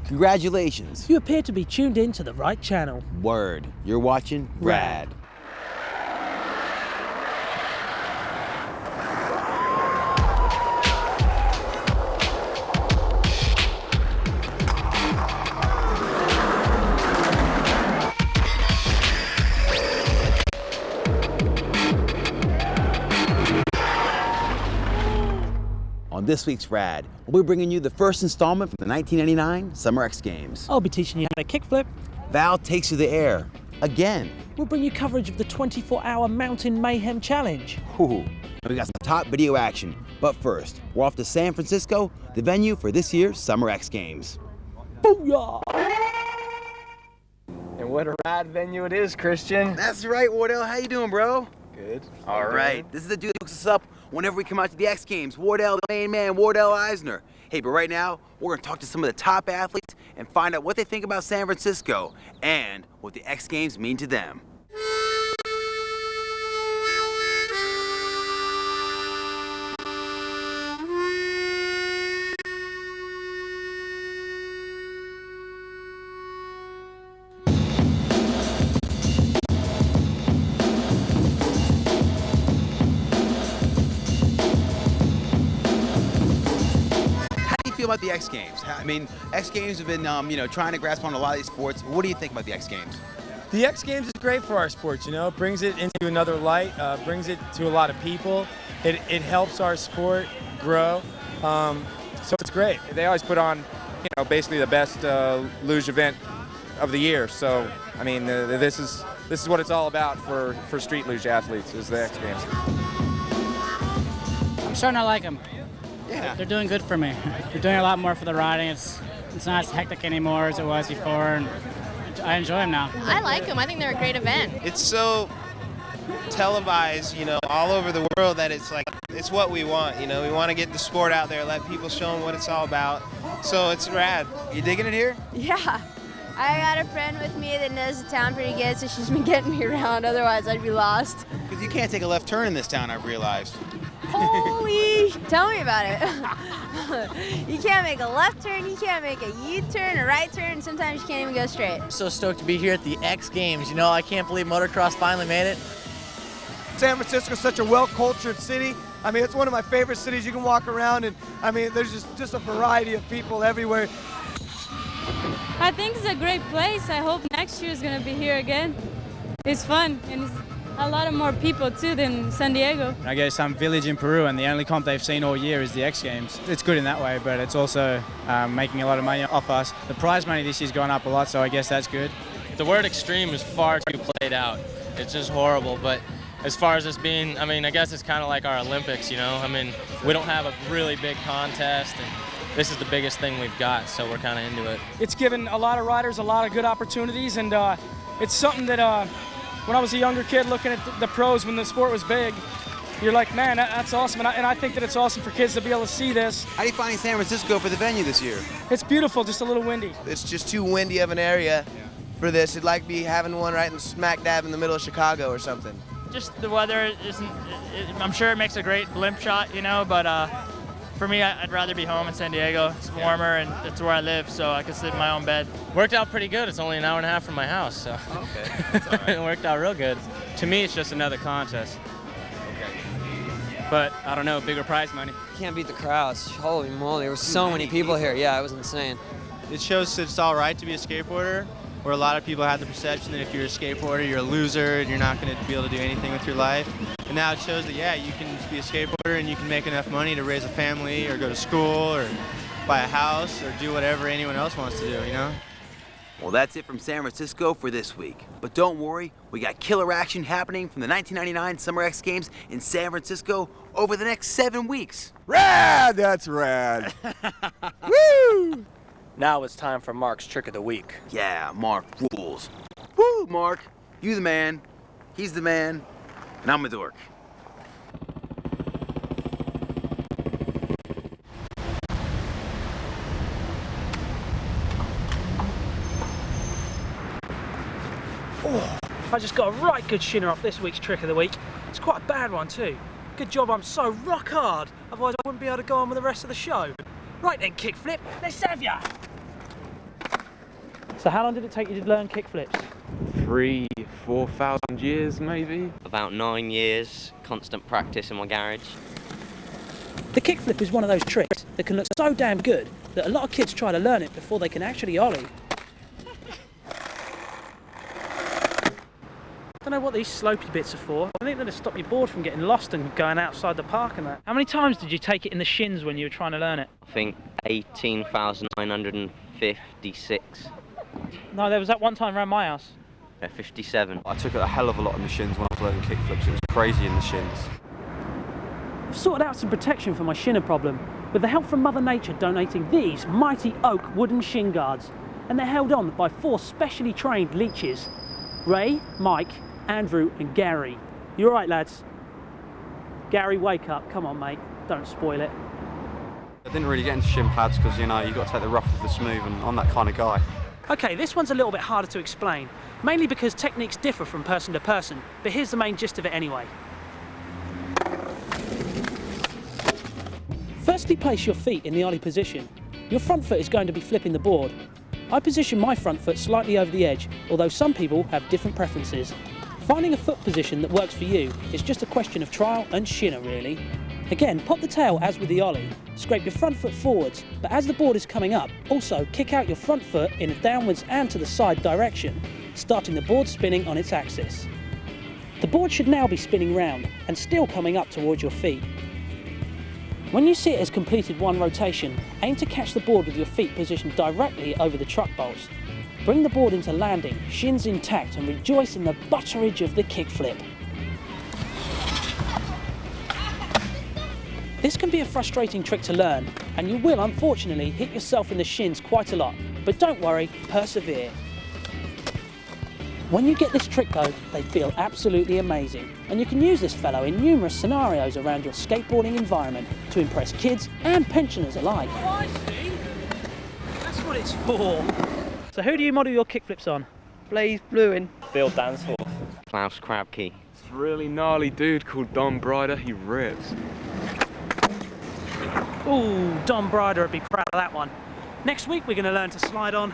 Congratulations. You appear to be tuned in to the right channel. Word. You're watching Rad. On this week's Rad, we'll be bringing you the first installment from the 1999 Summer X Games. I'll be teaching you how to kickflip. Val takes to the air. Again. We'll bring you coverage of the 24-hour Mountain Mayhem Challenge. Ooh, and we got some top video action. But first, we're off to San Francisco, the venue for this year's Summer X Games. Booyah! And what a rad venue it is, Christian. That's right, Wardell. How you doing, bro? Good. All right. This is the dude that hooks us up whenever we come out to the X Games. Wardell, the main man, Wardell Eisner. Hey, but right now, we're going to talk to some of the top athletes and find out what they think about San Francisco and what the X Games mean to them. About the X Games? I mean, X Games have been, trying to grasp on a lot of these sports. What do you think about the X Games? The X Games is great for our sports, It brings it into another light, brings it to a lot of people. It helps our sport grow, so it's great. They always put on, basically the best luge event of the year. So, I mean, this is what it's all about for street luge athletes, is the X Games. I'm starting to like them. Yeah. They're doing good for me. They're doing a lot more for the riding. It's not as hectic anymore as it was before, and I enjoy them now. I like them. I think they're a great event. It's so televised, all over the world that it's like, it's what we want, We want to get the sport out there, let people show them what it's all about. So it's rad. You digging it here? Yeah. I got a friend with me that knows the town pretty good, so she's been getting me around. Otherwise, I'd be lost. Because you can't take a left turn in this town, I've realized. Holy! Tell me about it. You can't make a left turn, you can't make a U-turn, a right turn, sometimes you can't even go straight. I'm so stoked to be here at the X Games. I can't believe motocross finally made it. San Francisco is such a well-cultured city. I mean, it's one of my favorite cities. You can walk around and, there's just a variety of people everywhere. I think it's a great place. I hope next year is going to be here again. It's fun, and it's a lot of more people too than San Diego. I guess some village in Peru, and the only comp they've seen all year is the X Games. It's good in that way, but it's also making a lot of money off us. The prize money this year's gone up a lot, so I guess that's good. The word extreme is far too played out. It's just horrible, but as far as this being, I guess it's kind of like our Olympics, we don't have a really big contest, and this is the biggest thing we've got, so we're kind of into it. It's given a lot of riders a lot of good opportunities, and it's something that when I was a younger kid looking at the pros when the sport was big, you're like, man, that's awesome. And I think that it's awesome for kids to be able to see this. How do you find San Francisco for the venue this year? It's beautiful, just a little windy. It's just too windy of an area for this. It'd like be having one right in smack dab in the middle of Chicago or something. Just the weather isn't, I'm sure it makes a great blimp shot, but for me, I'd rather be home in San Diego. It's warmer, and it's where I live, so I can sleep in my own bed. Worked out pretty good. It's only an hour and a half from my house, so okay. That's all right. It worked out real good. To me, it's just another contest. Okay. But, I don't know, bigger prize money. Can't beat the crowds. Holy moly, there were so many people here. Yeah, it was insane. It shows that it's all right to be a skateboarder, where a lot of people have the perception that if you're a skateboarder, you're a loser and you're not going to be able to do anything with your life. And now it shows that, you can be a skateboarder and you can make enough money to raise a family or go to school or buy a house or do whatever anyone else wants to do, Well, that's it from San Francisco for this week. But don't worry, we got killer action happening from the 1999 Summer X Games in San Francisco over the next 7 weeks. Rad! That's rad. Woo! Now it's time for Marc's Trick of the Week. Yeah, Marc rules. Woo, Marc. You the man, he's the man, and I'm a dork. Oh, I just got a right good shinner off this week's Trick of the Week. It's quite a bad one too. Good job I'm so rock hard, otherwise I wouldn't be able to go on with the rest of the show. Right then, kickflip, let's have ya! So how long did it take you to learn kickflips? 3,000-4,000 years maybe. About 9 years, constant practice in my garage. The kickflip is one of those tricks that can look so damn good that a lot of kids try to learn it before they can actually ollie. I don't know what these slopey bits are for. I think they're to stop your board from getting lost and going outside the park and that. How many times did you take it in the shins when you were trying to learn it? I think 18,956. No, there was that one time around my house. 57. I took it a hell of a lot in the shins when I was learning kickflips. It was crazy in the shins. I've sorted out some protection for my shinner problem with the help from Mother Nature donating these mighty oak wooden shin guards. And they're held on by 4 specially trained leeches. Ray, Mike, Andrew and Gary. You alright, lads? Gary, wake up. Come on, mate. Don't spoil it. I didn't really get into shin pads because, you know, you've got to take the rough with the smooth, and I'm that kind of guy. Okay, this one's a little bit harder to explain, mainly because techniques differ from person to person, but here's the main gist of it anyway. Firstly, place your feet in the ollie position. Your front foot is going to be flipping the board. I position my front foot slightly over the edge, although some people have different preferences. Finding a foot position that works for you is just a question of trial and shinner, really. Again, pop the tail as with the ollie. Scrape your front foot forwards, but as the board is coming up, also kick out your front foot in a downwards and to the side direction, starting the board spinning on its axis. The board should now be spinning round and still coming up towards your feet. When you see it has completed one rotation, aim to catch the board with your feet positioned directly over the truck bolts. Bring the board into landing, shins intact, and rejoice in the butterage of the kickflip. This can be a frustrating trick to learn, and you will unfortunately hit yourself in the shins quite a lot, but don't worry, persevere. When you get this trick though, they feel absolutely amazing, and you can use this fellow in numerous scenarios around your skateboarding environment to impress kids and pensioners alike. Oh, I see. That's what it's for. So who do you model your kickflips on? Blaze Bluin. Bill Dansforth. Klaus Krabke. It's a really gnarly dude called Don Brider. He rips. Ooh, Don Brider would be proud of that one. Next week we're going to learn to slide on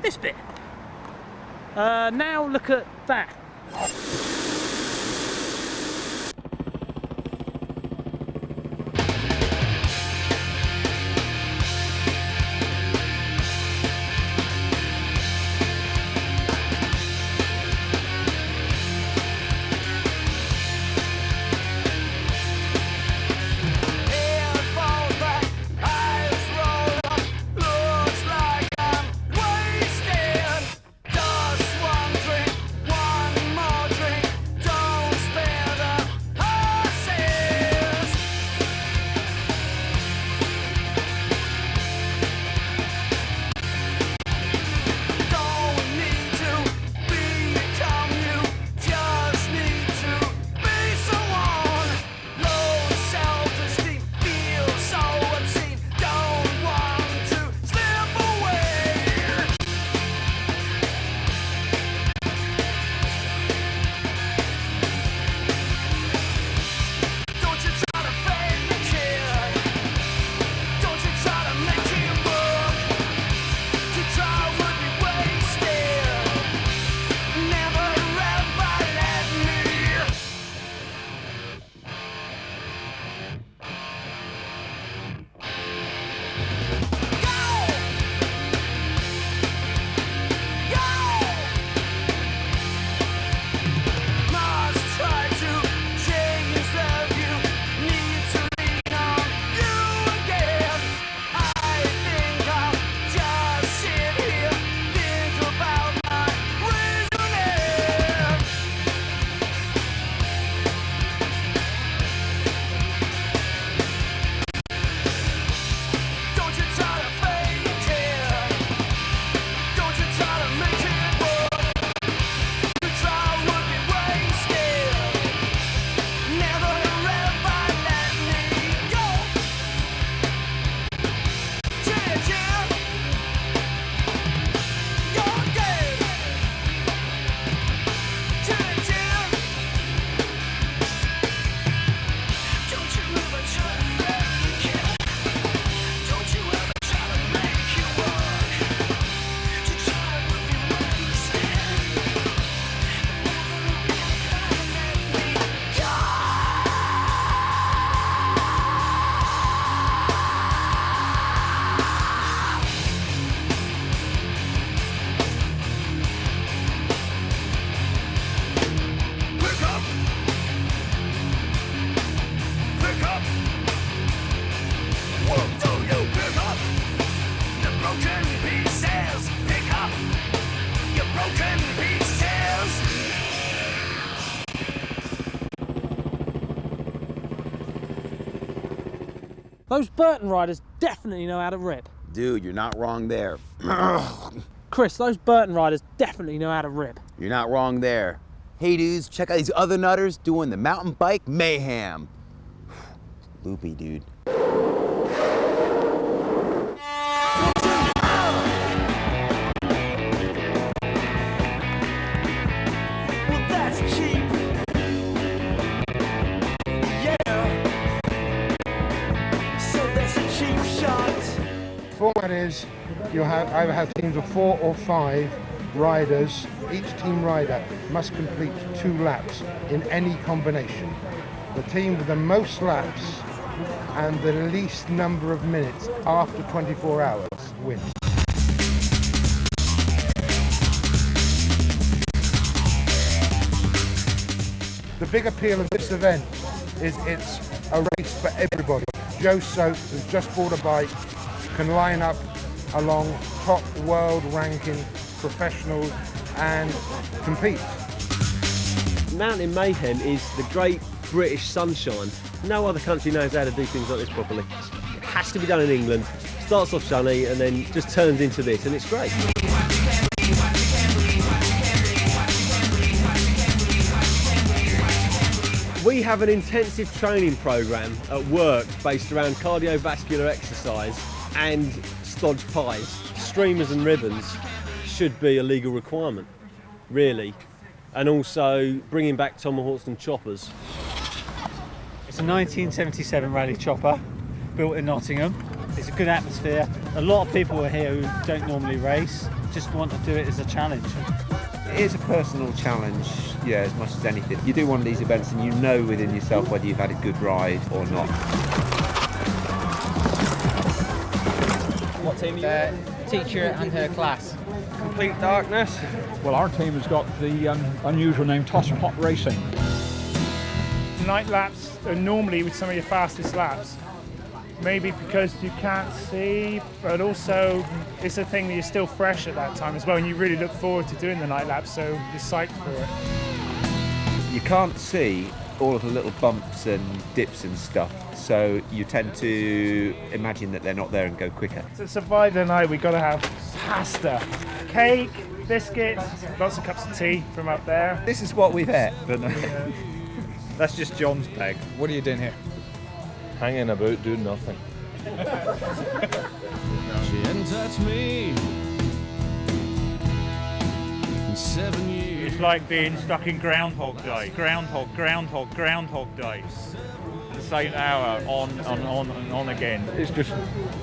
this bit. Now look at that. Those Burton riders definitely know how to rip. Dude, you're not wrong there. Chris, those Burton riders definitely know how to rip. You're not wrong there. Hey dudes, check out these other nutters doing the mountain bike mayhem. Loopy, dude. Format is you either have teams of 4 or 5 riders. Each team rider must complete 2 laps in any combination. The team with the most laps and the least number of minutes after 24 hours wins. The big appeal of this event is it's a race for everybody. Joe Soap, who's just bought a bike, can line up along top world ranking professionals and compete. Mountain Mayhem is the great British sunshine. No other country knows how to do things like this properly. It has to be done in England. Starts off sunny and then just turns into this, and it's great. We have an intensive training programme at work based around cardiovascular exercise and stodge pies. Streamers and ribbons should be a legal requirement, really. And also bringing back tomahawks and choppers. It's a 1977 rally chopper, built in Nottingham. It's a good atmosphere. A lot of people are here who don't normally race, just want to do it as a challenge. It is a personal challenge, yeah, as much as anything. You do one of these events and you know within yourself whether you've had a good ride or not. What team are you? Teacher and her class. Complete darkness. Well, our team has got the unusual name Tosspot Racing. Night laps are normally with some of your fastest laps. Maybe because you can't see, but also it's a thing that you're still fresh at that time as well, and you really look forward to doing the night laps, so you're psyched for it. You can't see all of the little bumps and dips and stuff, so you tend to imagine that they're not there and go quicker. To survive the night, we've got to have pasta, cake, biscuits, lots of cups of tea from up there. This is what we've had. But That's just John's peg. What are you doing here? Hanging about, doing nothing. She hadn't touched me in 7 years. It's like being stuck in Groundhog Day. Groundhog Day. The same hour, on again. It's just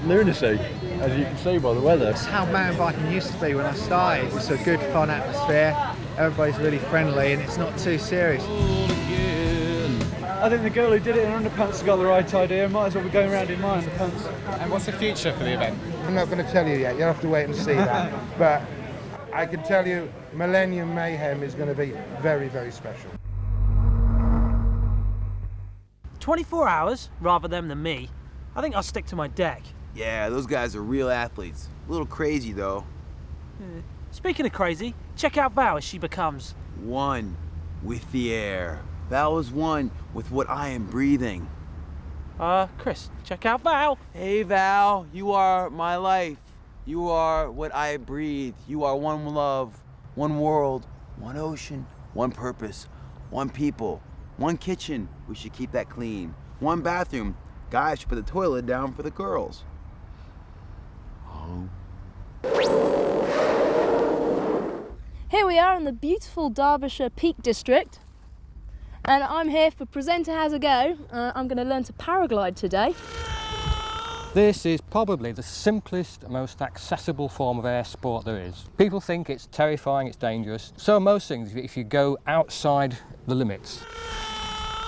lunacy, as you can see by the weather. It's how mountain biking used to be when I started. It's a good, fun atmosphere. Everybody's really friendly and it's not too serious. I think the girl who did it in underpants got the right idea. Might as well be going around in my underpants. And what's the future for the event? I'm not going to tell you yet, you'll have to wait and see that. But I can tell you Millennium Mayhem is going to be very, very special. 24 hours, rather them than me. I think I'll stick to my deck. Yeah, those guys are real athletes. A little crazy though. Speaking of crazy, check out Val as she becomes one with the air. Val is one with what I am breathing. Chris, check out Val. Hey Val, you are my life. You are what I breathe. You are one love, one world, one ocean, one purpose, one people, one kitchen. We should keep that clean. One bathroom. Guys should put the toilet down for the girls. Oh. Here we are in the beautiful Derbyshire Peak District. And I'm here for Presenter Has a Go. I'm going to learn to paraglide today. This is probably the simplest, most accessible form of air sport there is. People think it's terrifying, it's dangerous. So are most things if you go outside the limits.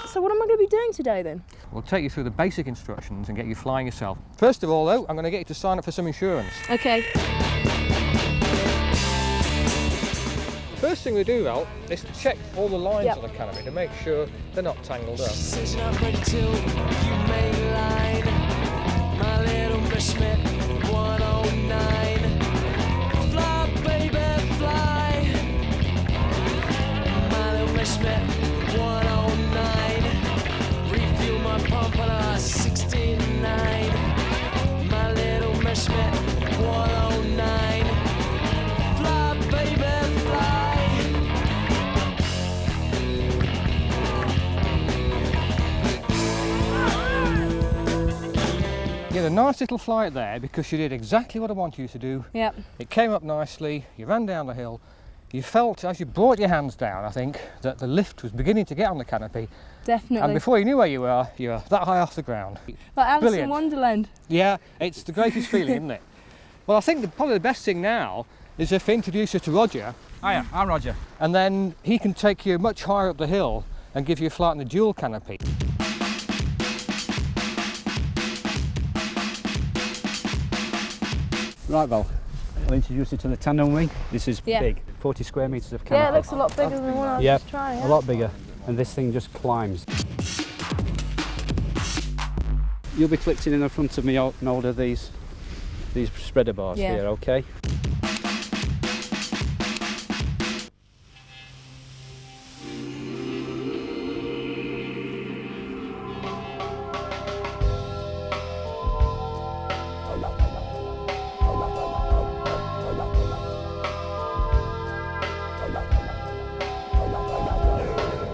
So what am I going to be doing today then? We'll take you through the basic instructions and get you flying yourself. First of all though, I'm going to get you to sign up for some insurance. Okay. First thing we do, Val, is to check all the lines on the canopy to make sure they're not tangled up. a nice little flight there because you did exactly what I wanted you to do. Yep. It came up nicely, you ran down the hill, you felt as you brought your hands down, I think, that the lift was beginning to get on the canopy. Definitely. And before you knew where you were that high off the ground. Like Alice Brilliant. in Wonderland. Yeah, it's the greatest feeling, isn't it? Well, I think probably the best thing now is if I introduce you to Roger. Hiya, I'm Roger. And then he can take you much higher up the hill and give you a flight in the dual canopy. Right, Val, I'll introduce you to the tandem wing. This is Yeah. big, 40 square metres of canopy. Yeah, it looks a lot bigger than the one I was Yep, just trying. a lot bigger. And this thing just climbs. You'll be clipped in the front of me and older these spreader bars Yeah. here, okay?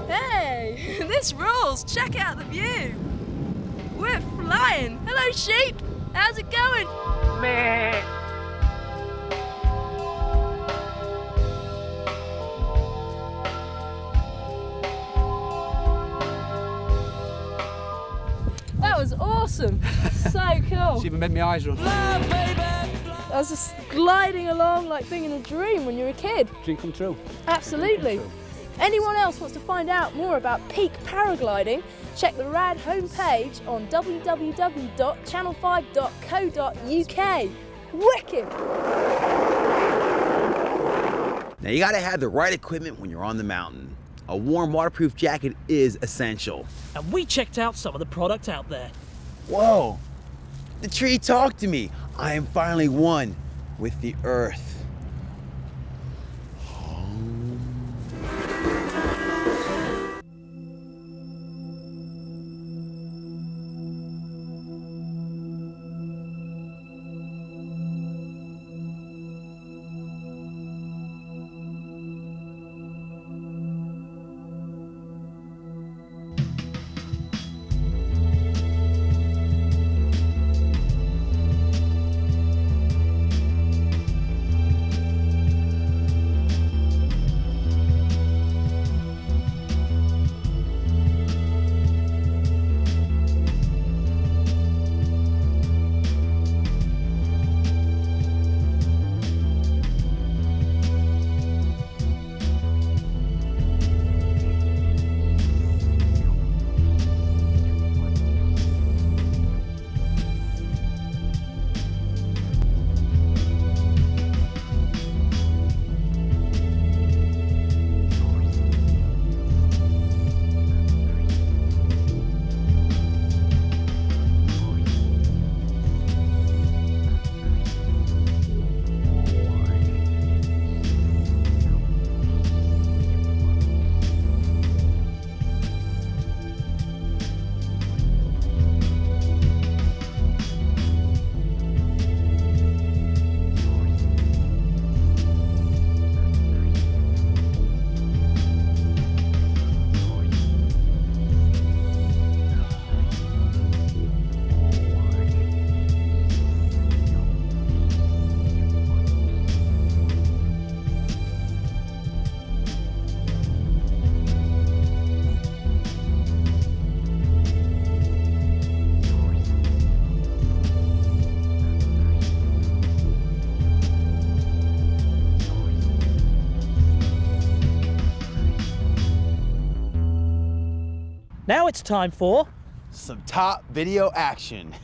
Hey, this rules. Check out the view. We're flying. Hello, sheep. How's it going? Meh. That was awesome. So cool. It's even made my eyes run. I was just gliding along like being in a dream when you're a kid. Dream come true. Absolutely. Anyone else wants to find out more about peak paragliding, check the RAD homepage on www.channel5.co.uk. Wicked! Now you gotta have the right equipment when you're on the mountain. A warm waterproof jacket is essential. And we checked out some of the product out there. Whoa, the tree talked to me. I am finally one with the earth. Now it's time for some top video action.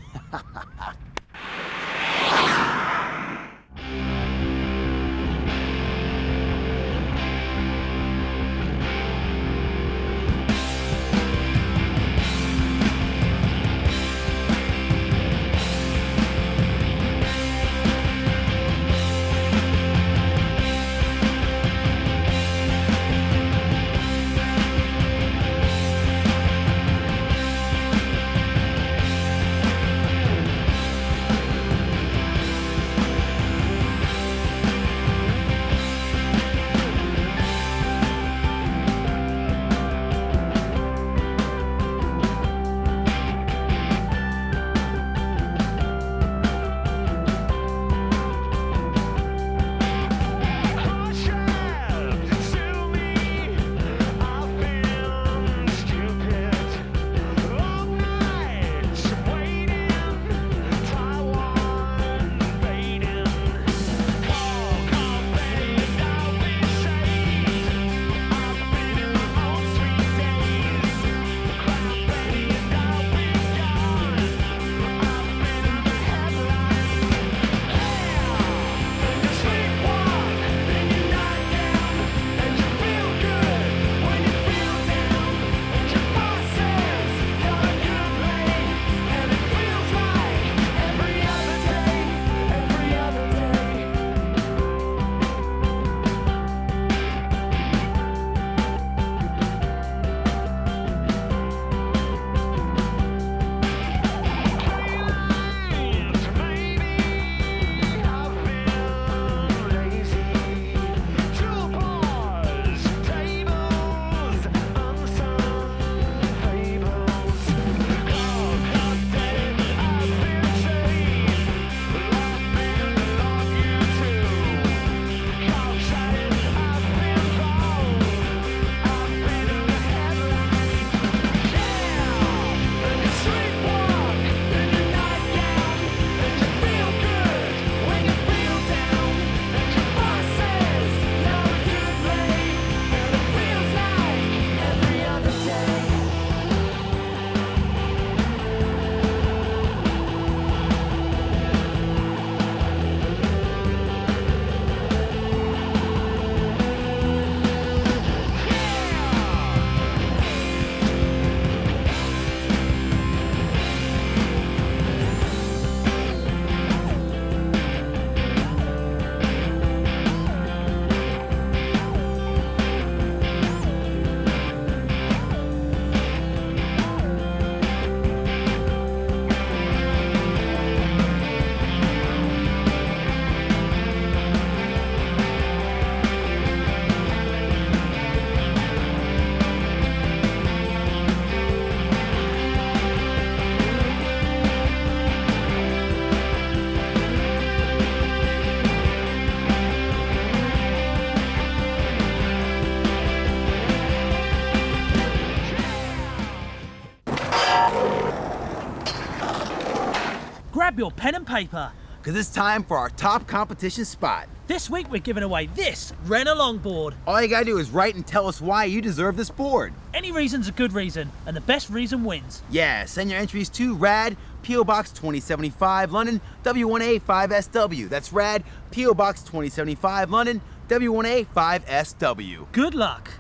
Grab your pen and paper. Because it's time for our top competition spot. This week we're giving away this Renner longboard. All you gotta do is write and tell us why you deserve this board. Any reason's a good reason, and the best reason wins. Yeah, send your entries to RAD, P.O. Box 2075, London, W1A5SW. That's RAD, P.O. Box 2075, London, W1A5SW. Good luck.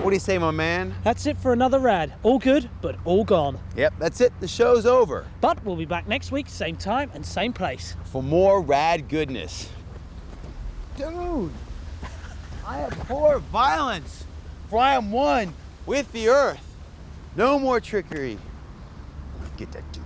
What do you say, my man? That's it for another rad. All good, but all gone. Yep, that's it. The show's over. But we'll be back next week, same time and same place. For more rad goodness. Dude, I abhor violence, for I am one with the earth. No more trickery. Get that dude.